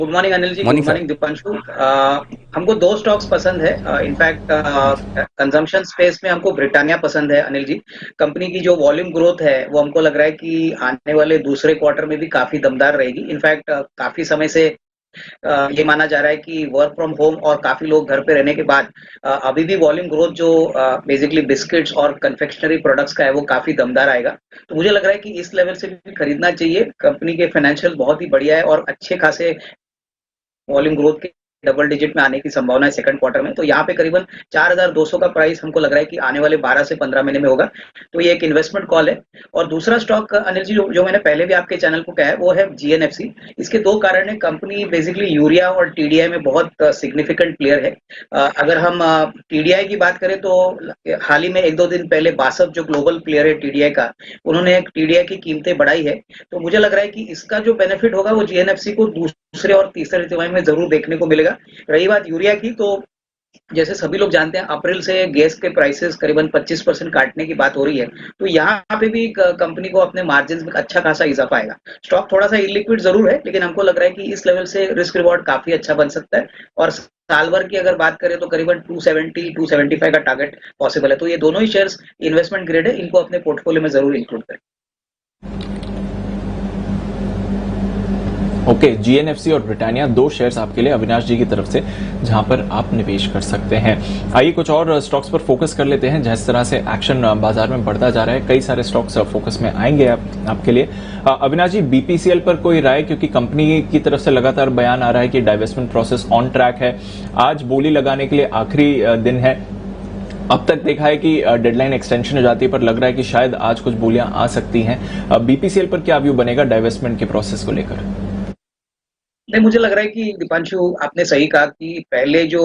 Good morning Anil ji, good morning sir. Morning Deepanshu. हमको दो stocks पसंद है। इनफैक्ट कंजम्पशन स्पेस में हमको ब्रिटानिया पसंद है अनिल जी। कंपनी की जो वॉल्यूम ग्रोथ है वो हमको लग रहा है कि आने वाले दूसरे क्वार्टर में भी काफी दमदार रहेगी। इनफैक्ट काफी समय से ये माना जा रहा है कि वर्क फ्रॉम होम और काफी लोग घर पे रहने के बाद अभी भी वॉल्यूम ग्रोथ जो बेसिकली बिस्किट्स और कन्फेक्शनरी प्रोडक्ट्स का है वो काफी दमदार आएगा। तो मुझे लग रहा है कि इस लेवल से भी खरीदना चाहिए। कंपनी के फाइनेंशियल बहुत ही बढ़िया है और अच्छे खासे वॉल्यूम ग्रोथ के डबल डिजिट में आने की संभावना है सेकंड क्वार्टर में। तो यहाँ पे करीबन 4,200 का प्राइस हमको लग रहा है कि आने वाले 12 से 15 महीने में होगा। तो ये एक इन्वेस्टमेंट कॉल है। और दूसरा स्टॉक अनिल जी जो मैंने पहले भी आपके चैनल को कहा है वो है जीएनएफसी। इसके दो कारण है। कंपनी बेसिकली यूरिया और टीडीआई में बहुत सिग्निफिकेंट प्लेयर है। अगर हम टीडीआई की बात करें तो हाल ही में एक दो दिन पहले बासफ जो ग्लोबल प्लेयर है टीडीआई का, उन्होंने टीडीआई की कीमतें बढ़ाई है। तो मुझे लग रहा है कि इसका जो बेनिफिट होगा वो जीएनएफसी को दूसरे और तीसरे तिमाही में जरूर देखने को मिलेगा। रही बात यूरिया की, तो जैसे सभी लोग जानते हैं अप्रैल से गैस के प्राइसेस करीबन 25% काटने की बात हो रही है। तो यहाँ पे भी कंपनी को अपने मार्जिन में अच्छा खासा इजाफा आएगा। स्टॉक थोड़ा सा इलिक्विड जरूर है लेकिन हमको लग रहा है कि इस लेवल से रिस्क रिवॉर्ड काफी अच्छा बन सकता है। और साल भर की अगर बात करें तो करीबन 270 275 का टारगेट पॉसिबल है। तो ये दोनों ही शेयर्स इन्वेस्टमेंट ग्रेड है, इनको अपने पोर्टफोलियो में जरूर इंक्लूड करें। ओके, जीएनएफसी और ब्रिटानिया दो शेयर्स आपके लिए अविनाश जी की तरफ से, जहां पर आप निवेश कर सकते हैं। आइए कुछ और स्टॉक्स पर फोकस कर लेते हैं। जिस तरह से एक्शन बाजार में बढ़ता जा रहा है, कई सारे स्टॉक्स फोकस में आएंगे आपके लिए। अविनाश जी, बीपीसीएल पर कोई राय? क्योंकि कंपनी की तरफ से लगातार बयान आ रहा है कि डाइवेस्टमेंट प्रोसेस ऑन ट्रैक है। आज बोली लगाने के लिए आखिरी दिन है। अब तक देखा है कि डेडलाइन एक्सटेंशन हो जाती है, पर लग रहा है कि शायद आज कुछ बोलियां आ सकती हैं। बीपीसीएल पर क्या व्यू बनेगा डाइवेस्टमेंट के प्रोसेस को लेकर? नहीं, मुझे लग रहा है कि दीपांशु आपने सही कहा कि पहले जो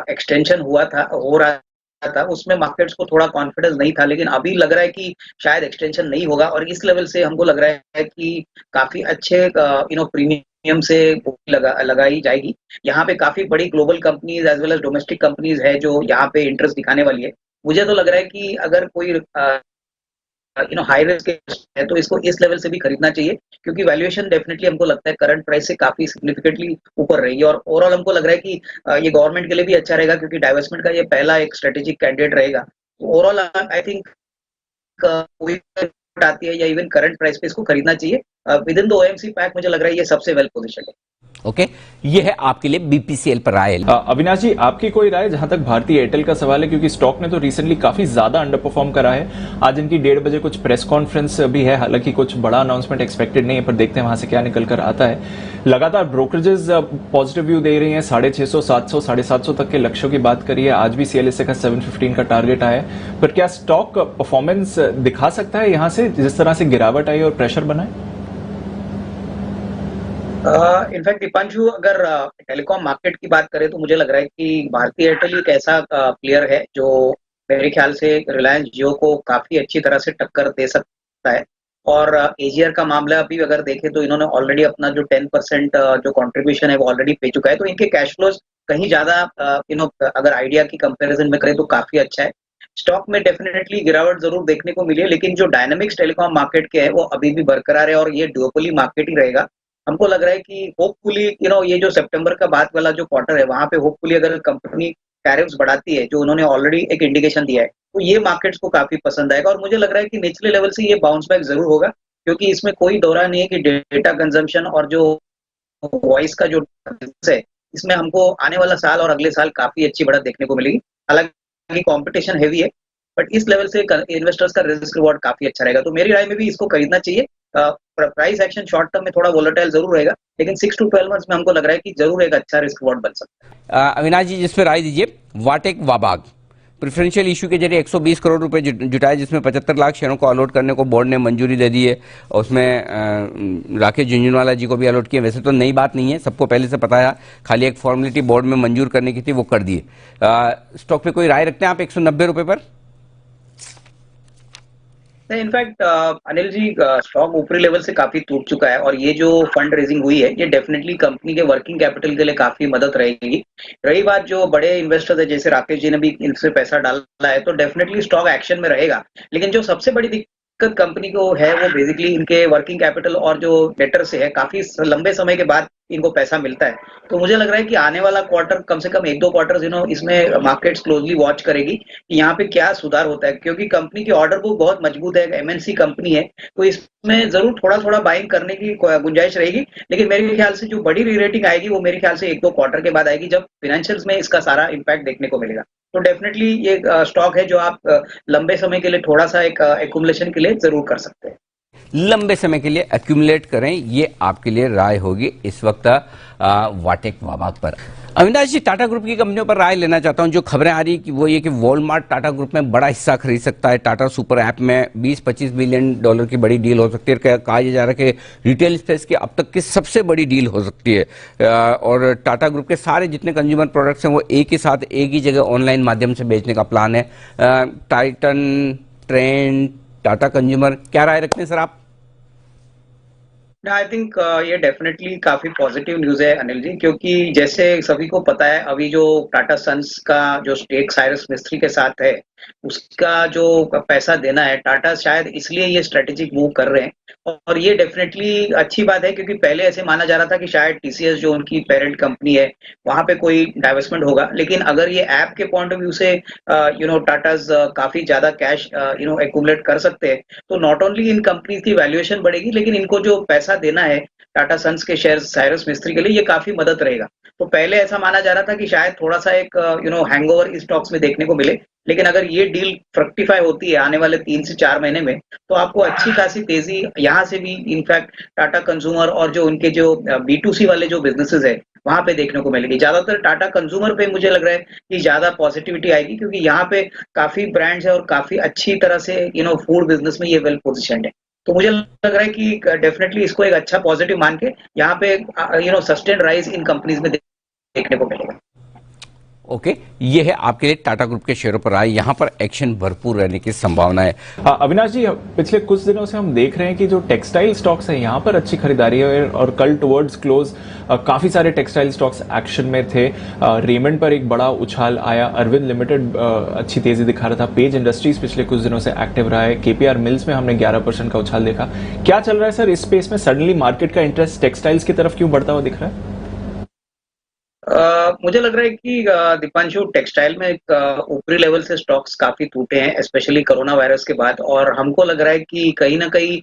एक्सटेंशन हो रहा था उसमें मार्केट्स को थोड़ा कॉन्फिडेंस नहीं था, लेकिन अभी लग रहा है कि शायद एक्सटेंशन नहीं होगा। और इस लेवल से हमको लग रहा है कि काफी अच्छे प्रीमियम से लगाई जाएगी। यहाँ पे काफी बड़ी global companies as well as domestic companies है जो यहाँ पे इंटरेस्ट दिखाने वाली है। मुझे तो लग रहा है कि अगर कोई हाई रिस्क है तो इसको इस लेवल से भी खरीदना चाहिए, क्योंकि वैल्यूएशन डेफिनेटली हमको लगता है करंट प्राइस से काफी सिग्निफिकेंटली ऊपर रहेगी। और ओवरऑल हमको लग रहा है कि ये गवर्नमेंट के लिए भी अच्छा रहेगा, क्योंकि डाइवेस्टमेंट का ये पहला एक स्ट्रेटेजिक कैंडिडेट रहेगा। तो ओवरऑल आई थिंक कोई आती है या इवन करंट प्राइस पे इसको खरीदना चाहिए। With in the OMC pack मुझे लग रहा है ये सबसे वेल पोजिशन है। ओके, ये है आपके लिए बीपीसीएल पर राय। अविनाश जी, आपकी कोई राय जहां तक भारतीय एयरटेल का सवाल है? क्योंकि स्टॉक ने तो रिसेंटली काफी ज्यादा अंडर परफॉर्म करा है। आज इनकी 1:30 बजे कुछ प्रेस कॉन्फ्रेंस भी है, हालांकि कुछ बड़ा अनाउंसमेंट एक्सपेक्टेड नहीं है, पर देखते हैं वहां से क्या निकल कर आता है। लगातार ब्रोकरेजेस पॉजिटिव व्यू दे रही हैं, 650 700 750 तक के लक्ष्यों की बात करिए। आज भी सीएलएसए का 715 का टारगेट आया है, पर क्या स्टॉक परफॉर्मेंस दिखा सकता है यहां से, जिस तरह से गिरावट आई और प्रेशर बना है? इनफैक्ट दीपांशु, अगर टेलीकॉम मार्केट की बात करें तो मुझे लग रहा है कि भारतीय एयरटेल एक ऐसा प्लेयर है जो मेरे ख्याल से रिलायंस जियो को काफी अच्छी तरह से टक्कर दे सकता है। और एजीआर का मामला भी अगर देखें तो इन्होंने ऑलरेडी अपना जो 10% जो कंट्रीब्यूशन है वो ऑलरेडी पे चुका है। तो इनके कैश फ्लोज कहीं ज्यादा अगर आइडिया की कंपैरिजन में करें तो काफी अच्छा है। स्टॉक में डेफिनेटली गिरावट जरूर देखने को मिली है, लेकिन जो डायनामिक्स टेलीकॉम मार्केट के है वो अभी भी बरकरार है और ये ड्यूओपोली मार्केट ही रहेगा। हमको लग रहा है कि होपफुली ये जो सितंबर का बाद वाला जो क्वार्टर है वहां पे होपफुली अगर कंपनी टैरिफ्स बढ़ाती है, जो उन्होंने ऑलरेडी एक इंडिकेशन दिया है, तो ये मार्केट्स को काफी पसंद आएगा। और मुझे लग रहा है कि निचले लेवल से ये बाउंस बैक जरूर होगा, क्योंकि इसमें कोई दौरा नहीं है कि डेटा कंजम्पशन और जो वॉइस का जो है इसमें हमको आने वाला साल और अगले साल काफी अच्छी बढ़त देखने को मिलेगी। हालांकि कंपटीशन हैवी है, बट इस लेवल से इन्वेस्टर्स का रिस्क रिवॉर्ड काफी अच्छा रहेगा। तो मेरी राय में भी इसको खरीदना चाहिए। प्राइस एक्शन शॉर्ट टर्म में थोड़ा वोलेटाइल जरूर रहेगा, लेकिन 6 to 12 मंथ्स में हमको लग रहा है कि जरूर एक अच्छा रिस्क रिवॉर्ड बन सकता है। अविनाश जी, जिस पर राय दीजिए। वाटेक वाबाग प्रेफरेंशियल इशू के जरिए 120 करोड़ रुपए जुटाए, जिसमें 75 लाख शेयरों को अलॉट करने को बोर्ड ने मंजूरी दे दी है, और उसमें राकेश झुंझुनवाला जी को भी अलॉट किया। वैसे तो नई बात नहीं है, सबको पहले से पता है, खाली एक फॉर्मेलिटी बोर्ड में मंजूर करने की थी, वो कर दिए। स्टॉक पे कोई राय रखते हैं आप 190 रुपए पर? नहीं, इनफैक्ट अनिल जी, स्टॉक ऊपरी लेवल से काफी टूट चुका है और ये जो फंड रेजिंग हुई है ये डेफिनेटली कंपनी के वर्किंग कैपिटल के लिए काफी मदद रहेगी। रही बात जो बड़े इन्वेस्टर्स है, जैसे राकेश जी ने भी इनसे पैसा डाला है, तो डेफिनेटली स्टॉक एक्शन में रहेगा। लेकिन जो सबसे बड़ी कंपनी को है वो बेसिकली इनके वर्किंग कैपिटल और जो डेटर से है काफी लंबे समय के बाद इनको पैसा मिलता है। तो मुझे लग रहा है कि आने वाला क्वार्टर कम से कम 1-2 क्वार्टर्स इसमें मार्केट्स क्लोजली वॉच करेगी कि यहाँ पे क्या सुधार होता है, क्योंकि कंपनी की ऑर्डर बुक बहुत मजबूत है, एमएनसी कंपनी है, तो इसमें जरूर थोड़ा-थोड़ा बाइंग करने की गुंजाइश रहेगी। लेकिन मेरे ख्याल से जो बड़ी री-रेटिंग आएगी वो मेरे ख्याल से 1-2 क्वार्टर के बाद आएगी, जब फाइनेंशियल्स में इसका सारा इम्पैक्ट देखने को मिलेगा। तो डेफिनेटली ये स्टॉक है जो आप लंबे समय के लिए थोड़ा-सा एक एक्युमुलेशन के लिए जरूर कर सकते हैं। लंबे समय के लिए एक्यूमुलेट करें, ये आपके लिए राय होगी इस वक्त वाटेक वाबाग पर। अविनाश जी, टाटा ग्रुप की कंपनियों पर राय लेना चाहता हूं। जो खबरें आ रही वो ये कि वॉलमार्ट टाटा ग्रुप में बड़ा हिस्सा खरीद सकता है। टाटा सुपर ऐप में 20-25 बिलियन डॉलर की बड़ी डील हो सकती है। कहा जा रहा है कि रिटेल स्पेस की अब तक की सबसे बड़ी डील हो सकती है। और टाटा ग्रुप के सारे जितने कंज्यूमर प्रोडक्ट्स हैं वो एक ही साथ एक ही जगह ऑनलाइन माध्यम से बेचने का प्लान है। टाइटन, ट्रेंड, टाटा कंज्यूमर, क्या राय रखते हैं सर आप? आई थिंक ये डेफिनेटली काफी पॉजिटिव न्यूज है अनिल जी, क्योंकि जैसे सभी को पता है अभी जो टाटा सन्स का जो स्टेक साइरस मिस्त्री के साथ है उसका जो पैसा देना है, टाटा शायद इसलिए ये स्ट्रेटेजिक मूव कर रहे हैं। और ये डेफिनेटली अच्छी बात है, क्योंकि पहले ऐसे माना जा रहा था कि शायद टीसीएस जो उनकी पेरेंट कंपनी है वहां पे कोई डाइवर्समेंट होगा, लेकिन अगर ये ऐप के पॉइंट ऑफ व्यू से टाटाज काफी ज्यादा कैश एक्यूमुलेट कर सकते हैं, तो नॉट ओनली इन कंपनीज की वैल्यूएशन बढ़ेगी, लेकिन इनको जो पैसा देना है टाटा सन्स के शेयर साइरस मिस्त्री के लिए ये काफी मदद रहेगा। तो पहले ऐसा माना जा रहा था कि शायद थोड़ा सा एक हैंगओवर इस स्टॉक्स में देखने को मिले, लेकिन अगर ये डील फ्रक्टिफाई होती है आने वाले 3 से 4 महीने में, तो आपको अच्छी खासी तेजी यहाँ से भी इनफैक्ट टाटा कंज्यूमर और जो उनके जो बी2सी वाले जो बिजनेसेस है वहां पे देखने को मिलेगी। ज्यादातर टाटा कंज्यूमर पे मुझे लग रहा है कि ज्यादा पॉजिटिविटी आएगी, क्योंकि यहाँ पे काफी ब्रांड्स है और काफी अच्छी तरह से फूड बिजनेस में ये वेल पोजिशन्ड है। तो मुझे लग रहा है कि डेफिनेटली इसको एक अच्छा पॉजिटिव मान के यहाँ पे सस्टेन्ड राइज इन कंपनीज में देखने को मिलेगा। ओके, ये है आपके लिए टाटा ग्रुप के शेयरों पर आए, यहां पर एक्शन भरपूर रहने की संभावना है। अविनाश जी, पिछले कुछ दिनों से हम देख रहे हैं कि जो टेक्सटाइल स्टॉक्स हैं यहाँ पर अच्छी खरीदारी है और कल टुवर्ड्स क्लोज काफी सारे टेक्सटाइल स्टॉक्स एक्शन में थे। रेमंड पर एक बड़ा उछाल आया, अरविंद लिमिटेड अच्छी तेजी दिखा रहा था, पेज इंडस्ट्रीज पिछले कुछ दिनों से एक्टिव रहा है, केपीआर मिल्स में हमने 11% का उछाल देखा। क्या चल रहा है सर इस स्पेस में? सडनली मार्केट का इंटरेस्ट टेक्सटाइल्स की तरफ क्यों बढ़ता हुआ दिख रहा है? मुझे लग रहा है कि दीपांशु, टेक्सटाइल में ऊपरी लेवल से स्टॉक्स काफी टूटे हैं, स्पेशली कोरोना वायरस के बाद, और हमको लग रहा है कि कहीं ना कहीं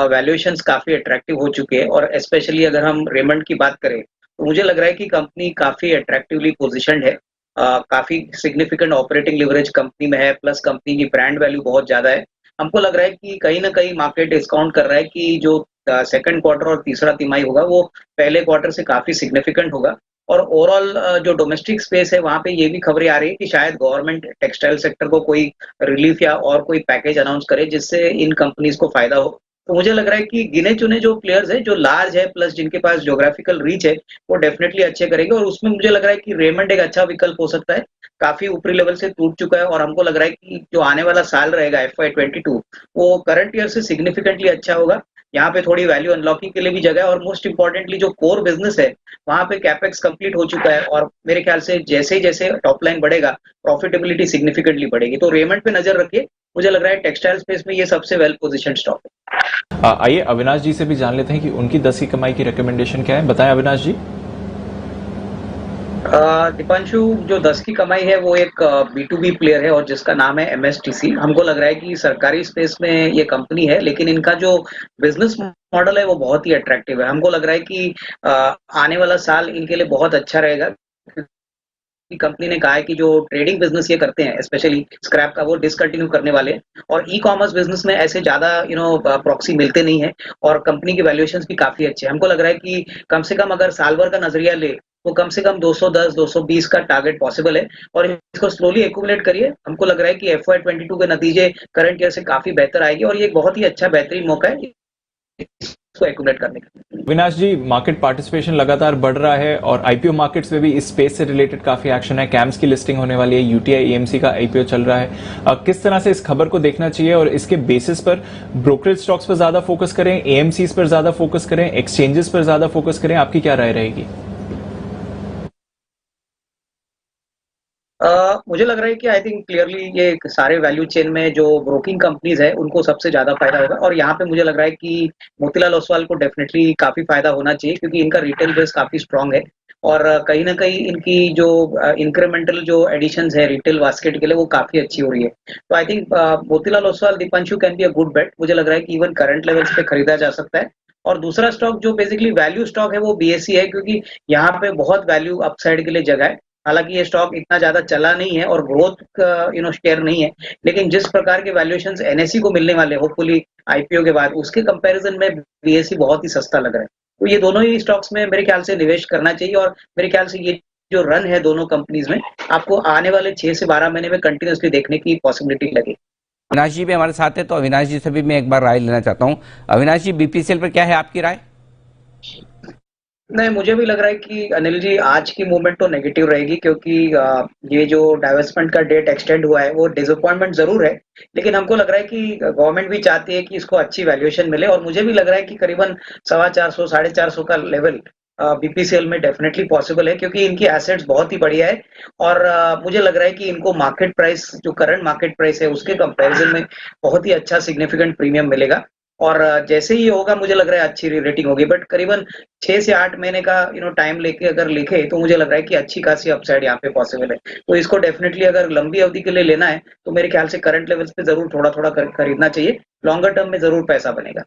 वैल्यूएशंस काफी अट्रैक्टिव हो चुके हैं। और स्पेशली अगर हम रेमंड की बात करें तो मुझे लग रहा है कि कंपनी काफी अट्रैक्टिवली पोजिशंड है। काफी सिग्निफिकेंट ऑपरेटिंग लिवरेज कंपनी में है, प्लस कंपनी की ब्रांड वैल्यू बहुत ज्यादा है। हमको लग रहा है कि कहीं ना कहीं मार्केट डिस्काउंट कर रहा है कि जो सेकंड क्वार्टर और तीसरा तिमाही होगा वो पहले क्वार्टर से काफी सिग्निफिकेंट होगा। और ओवरऑल जो डोमेस्टिक स्पेस है वहां पे ये भी खबरें आ रही है कि शायद गवर्नमेंट टेक्सटाइल सेक्टर को कोई रिलीफ या और कोई पैकेज अनाउंस करे जिससे इन कंपनीज को फायदा हो। तो मुझे लग रहा है कि गिने चुने जो प्लेयर्स है, जो लार्ज है, प्लस जिनके पास ज्योग्राफिकल रीच है, वो डेफिनेटली अच्छे करेंगे। और उसमें मुझे लग रहा है कि रेमंड एक अच्छा विकल्प हो सकता है। काफी ऊपरी लेवल से टूट चुका है और हमको लग रहा है कि जो आने वाला साल रहेगा FY22 वो करंट ईयर से सिग्निफिकेंटली अच्छा होगा। यहाँ पे थोड़ी वैल्यू अनलॉकिंग के लिए भी जगह है, और मोस्ट इंपॉर्टेंटली जो कोर बिजनेस है वहां पे कैपेक्स कंप्लीट हो चुका है, और मेरे ख्याल से जैसे जैसे टॉप लाइन बढ़ेगा प्रॉफिटेबिलिटी सिग्निफिकेंटली बढ़ेगी। तो रेमंड पे नजर रखिए, मुझे लग रहा है टेक्सटाइल स्पेस में ये सबसे वेल पोजिशन स्टॉक है। आइए अविनाश जी से भी जान लेते हैं कि उनकी 10 की कमाई की रिकमेंडेशन क्या है, बताएं अविनाश जी। दीपांशु, जो 10 की कमाई है वो एक B2B प्लेयर है और जिसका नाम है MSTC। हमको लग रहा है कि सरकारी स्पेस में ये कंपनी है, लेकिन इनका जो बिजनेस मॉडल है वो बहुत ही अट्रैक्टिव है। हमको लग रहा है कि आने वाला साल इनके लिए बहुत अच्छा रहेगा। कंपनी ने कहा है कि जो ट्रेडिंग बिजनेस ये करते हैं, स्पेशली स्क्रैप का, वो डिसकंटिन्यू करने वाले हैं। और ई कॉमर्स बिजनेस में ऐसे ज्यादा प्रॉक्सी मिलते नहीं है, और कंपनी की वैल्यूएशंस भी काफी अच्छे हैं। हमको लग रहा है कि कम से कम अगर साल भर का नजरिया ले तो कम से कम 210-220 का टारगेट पॉसिबल है, और इसको स्लोली एक्यूमुलेट करिए। हमको लग रहा है कि FY22 के नतीजे करंट ईयर से काफी बेहतर आएगी, और ये एक बहुत ही अच्छा बेहतरीन मौका है इसको एक्यूमुलेट करने का। अविनाश जी, मार्केट पार्टिसिपेशन लगातार बढ़ रहा है और आईपीओ मार्केट्स में भी इस स्पेस से रिलेटेड काफी एक्शन है। कैम्स की लिस्टिंग होने वाली है, यूटीआई एएमसी का आईपीओ चल रहा है। किस तरह से इस खबर को देखना चाहिए और इसके बेसिस पर ब्रोकरेज स्टॉक्स पर ज्यादा फोकस करें, एएमसीज पर ज्यादा फोकस करें, एक्सचेंजेस पर ज्यादा फोकस करें? आपकी क्या राय रहेगी? मुझे लग रहा है कि आई थिंक क्लियरली ये सारे वैल्यू चेन में जो ब्रोकिंग कंपनीज है उनको सबसे ज्यादा फायदा होगा और यहाँ पे मुझे लग रहा है कि मोतीलाल ओसवाल को डेफिनेटली काफी फायदा होना चाहिए क्योंकि इनका रिटेल बेस काफी स्ट्रांग है और कहीं ना कहीं इनकी जो इंक्रीमेंटल जो एडिशंस है रिटेल बास्केट के लिए वो काफी अच्छी हो रही है तो I think Motilal Oswal Deepanshu can be a good bet मुझे लग रहा है कि इवन करंट लेवल्स पे खरीदा जा सकता है और दूसरा स्टॉक जो बेसिकली वैल्यू स्टॉक है वो बीएससी है क्योंकि यहाँ पे बहुत वैल्यू अपसाइड के लिए जगह है हालांकि ये स्टॉक इतना ज्यादा चला नहीं है और ग्रोथ का शेयर नहीं है लेकिन जिस प्रकार के वैल्यूएशंस एनएससी को मिलने वाले होपफुली आईपीओ के बाद उसके कंपैरिजन में बीएससी बहुत ही सस्ता लग रहा है तो ये दोनों ही स्टॉक्स में मेरे ख्याल से निवेश करना चाहिए और मेरे ख्याल से ये जो रन है दोनों कंपनीज में आपको आने वाले 6 से 12 महीने में कंटिन्यूसली देखने की पॉसिबिलिटी लगे। अविनाश जी भी हमारे साथ है, तो अविनाश जी से भी मैं एक बार राय लेना चाहता हूँ। अविनाश जी, बीपीसीएल पर क्या है आपकी राय? नहीं मुझे भी लग रहा है कि अनिल जी आज की मूवमेंट तो नेगेटिव रहेगी क्योंकि ये जो डाइवर्समेंट का डेट एक्सटेंड हुआ है वो डिसअपॉइंटमेंट जरूर है लेकिन हमको लग रहा है कि गवर्नमेंट भी चाहती है कि इसको अच्छी वैल्यूएशन मिले और मुझे भी लग रहा है कि करीबन 450 450 का लेवल बीपीसीएल में डेफिनेटली पॉसिबल है क्योंकि इनकी एसेट्स बहुत ही बढ़िया है और मुझे लग रहा है कि इनको मार्केट प्राइस जो करंट मार्केट प्राइस है उसके कंपैरिजन में बहुत ही अच्छा सिग्निफिकेंट प्रीमियम मिलेगा और जैसे ही होगा मुझे लग रहा है अच्छी रेटिंग होगी बट करीबन 6 से 8 महीने का टाइम लेके अगर लिखे तो मुझे लग रहा है कि अच्छी खासी अपसाइड यहाँ पे पॉसिबल है तो इसको डेफिनेटली अगर लंबी अवधि के लिए लेना है तो मेरे ख्याल से करंट लेवल्स पे जरूर थोड़ा थोड़ा खरीदना चाहिए लॉन्गर टर्म में जरूर पैसा बनेगा।